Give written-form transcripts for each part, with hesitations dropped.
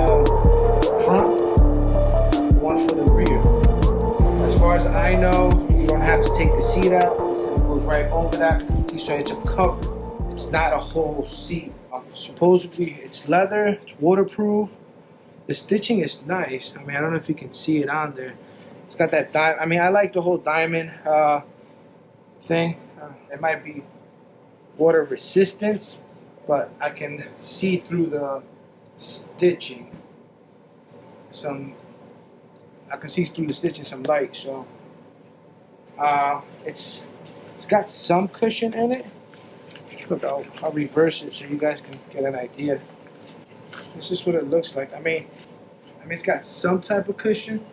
the front, one for the rear. As far as I know, you don't have to take the seat out. It goes right over that. So it's a cover. It's not a whole seat. Supposedly it's leather, it's waterproof. The stitching is nice. I mean, I don't know if you can see it on there. It's got that diamond. I mean, I like the whole diamond thing. It might be water resistance, but I can see through the stitching. I can see through the stitching some light. So it's got some cushion in it. Look, I'll reverse it so you guys can get an idea. This is what it looks like. I mean, it's got some type of cushion.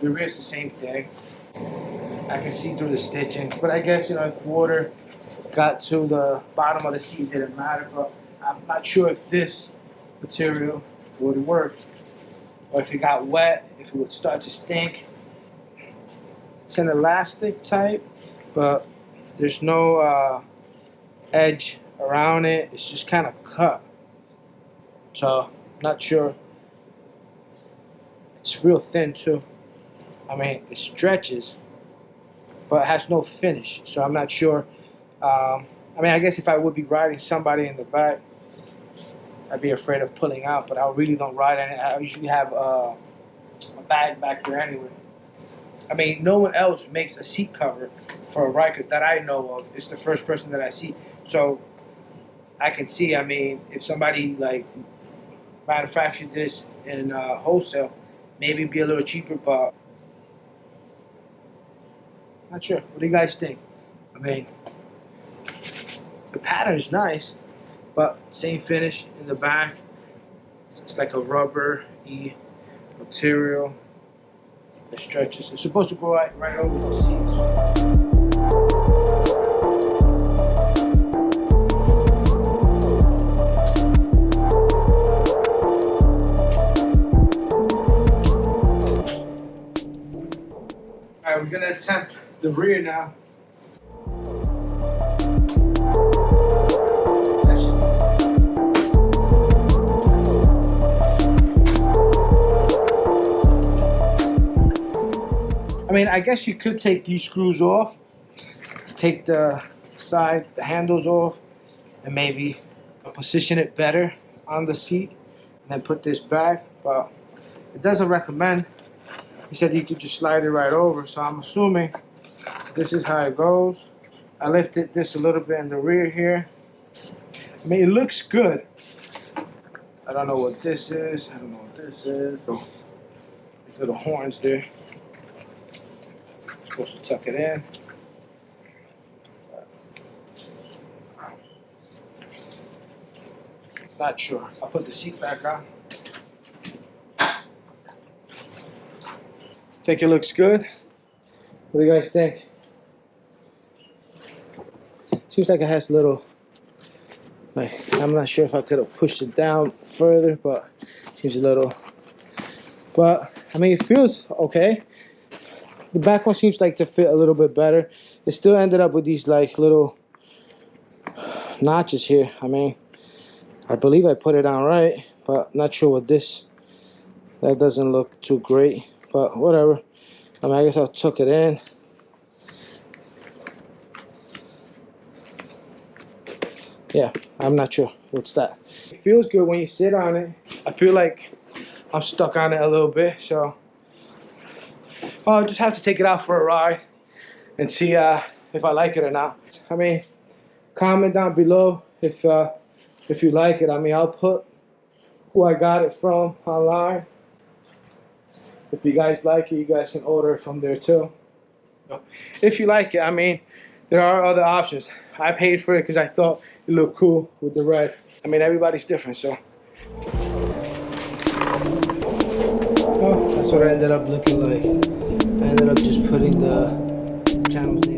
The rear is the same thing. I can see through the stitching, but I guess, you know, if water got to the bottom of the seat, it didn't matter. But I'm not sure if this material would work, or if it got wet, if it would start to stink. It's an elastic type, but there's no edge around it. It's just kind of cut. So, not sure. It's real thin too. I mean, it stretches, but it has no finish. So I'm not sure. I mean, I guess if I would be riding somebody in the back, I'd be afraid of pulling out, but I really don't ride on it. I usually have a bag back there anyway. I mean, no one else makes a seat cover for a Ryker that I know of. It's the first person that I see. So I can see, I mean, if somebody like manufactured this in wholesale, maybe it'd be a little cheaper, but not sure. What do you guys think? I mean, the pattern's nice, but same finish in the back. It's like a rubber-y material that stretches. It's supposed to go right over the seats. Alright, we're gonna attempt the rear now. I mean, I guess you could take these screws off, take the handles off, and maybe position it better on the seat, and then put this back, but it doesn't recommend. He said you could just slide it right over, so I'm assuming this is how it goes. I lifted this a little bit in the rear here. I mean, it looks good. I don't know what this is. I don't know what this is. So, little horns there. Supposed to tuck it in. Not sure. I'll put the seat back on. Think it looks good? What do you guys think? Seems like it has a little, like, I'm not sure if I could have pushed it down further, but it seems a little, but I mean, it feels okay. The back one seems like to fit a little bit better. It still ended up with these like little notches here. I mean, I believe I put it on right, but not sure what this, that doesn't look too great. But whatever. I mean, I guess I took it in. Yeah, I'm not sure. What's that? It feels good when you sit on it. I feel like I'm stuck on it a little bit, so I'll just have to take it out for a ride and see if I like it or not. I mean, comment down below if you like it. I mean, I'll put who I got it from online. If you guys like it, you guys can order it from there too. If you like it, I mean, there are other options. I paid for it because I thought it looked cool with the red. I mean, everybody's different, so. Well, that's what I ended up looking like. I ended up just putting the channel's name.